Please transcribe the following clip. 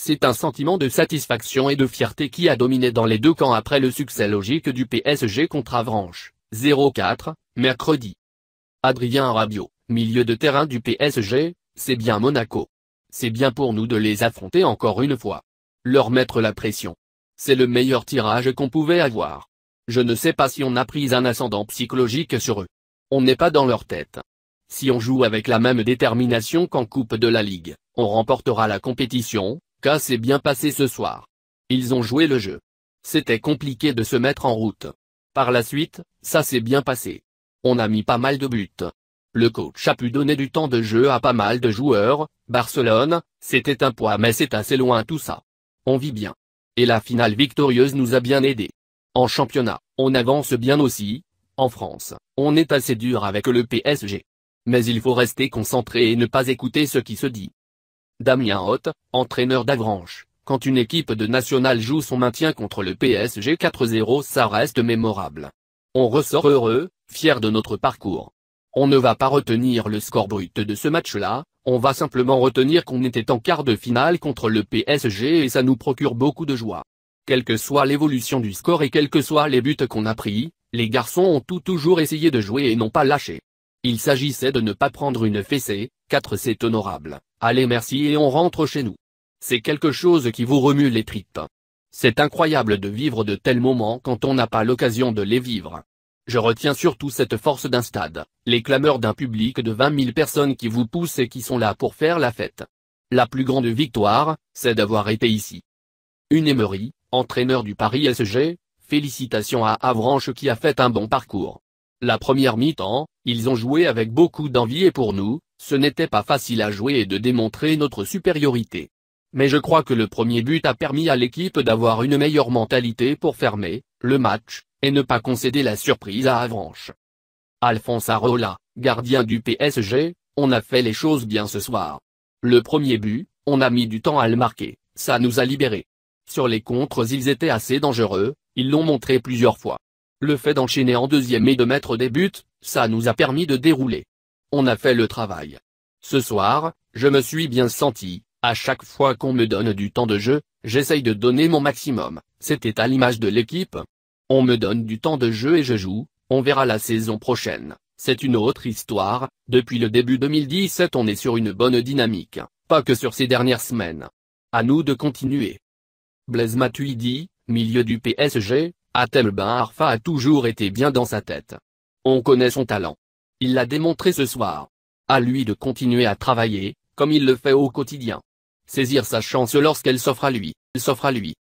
C'est un sentiment de satisfaction et de fierté qui a dominé dans les deux camps après le succès logique du PSG contre Avranches, 0-4, mercredi. Adrien Rabiot, milieu de terrain du PSG, c'est bien Monaco. C'est bien pour nous de les affronter encore une fois. Leur mettre la pression. C'est le meilleur tirage qu'on pouvait avoir. Je ne sais pas si on a pris un ascendant psychologique sur eux. On n'est pas dans leur tête. Si on joue avec la même détermination qu'en Coupe de la Ligue, on remportera la compétition, car c'est bien passé ce soir. Ils ont joué le jeu. C'était compliqué de se mettre en route. Par la suite, ça s'est bien passé. On a mis pas mal de buts. Le coach a pu donner du temps de jeu à pas mal de joueurs. Barcelone, c'était un poids mais c'est assez loin tout ça. On vit bien. Et la finale victorieuse nous a bien aidés. En championnat, on avance bien aussi. En France, on est assez dur avec le PSG. Mais il faut rester concentré et ne pas écouter ce qui se dit. Damien Hoth, entraîneur d'Avranches, quand une équipe de nationale joue son maintien contre le PSG 4-0, ça reste mémorable. On ressort heureux, fier de notre parcours. On ne va pas retenir le score brut de ce match-là, on va simplement retenir qu'on était en quart de finale contre le PSG et ça nous procure beaucoup de joie. Quelle que soit l'évolution du score et quels que soient les buts qu'on a pris, les garçons ont toujours essayé de jouer et n'ont pas lâché. Il s'agissait de ne pas prendre une fessée, 4 c'est honorable, allez merci et on rentre chez nous. C'est quelque chose qui vous remue les tripes. C'est incroyable de vivre de tels moments quand on n'a pas l'occasion de les vivre. Je retiens surtout cette force d'un stade, les clameurs d'un public de 20 000 personnes qui vous poussent et qui sont là pour faire la fête. La plus grande victoire, c'est d'avoir été ici. Unai Emery, entraîneur du Paris PSG, félicitations à Avranches qui a fait un bon parcours. La première mi-temps, ils ont joué avec beaucoup d'envie et pour nous, ce n'était pas facile à jouer et de démontrer notre supériorité. Mais je crois que le premier but a permis à l'équipe d'avoir une meilleure mentalité pour fermer le match, et ne pas concéder la surprise à Avranches. Alphonse Areola, gardien du PSG, on a fait les choses bien ce soir. Le premier but, on a mis du temps à le marquer, ça nous a libérés. Sur les contres ils étaient assez dangereux, ils l'ont montré plusieurs fois. Le fait d'enchaîner en deuxième et de mettre des buts, ça nous a permis de dérouler. On a fait le travail. Ce soir, je me suis bien senti, à chaque fois qu'on me donne du temps de jeu, j'essaye de donner mon maximum, c'était à l'image de l'équipe. On me donne du temps de jeu et je joue, on verra la saison prochaine, c'est une autre histoire, depuis le début 2017 on est sur une bonne dynamique, pas que sur ces dernières semaines. À nous de continuer. Blaise Matuidi, milieu du PSG, Hatem Ben Arfa a toujours été bien dans sa tête. On connaît son talent. Il l'a démontré ce soir. À lui de continuer à travailler, comme il le fait au quotidien. Saisir sa chance lorsqu'elle s'offre à lui,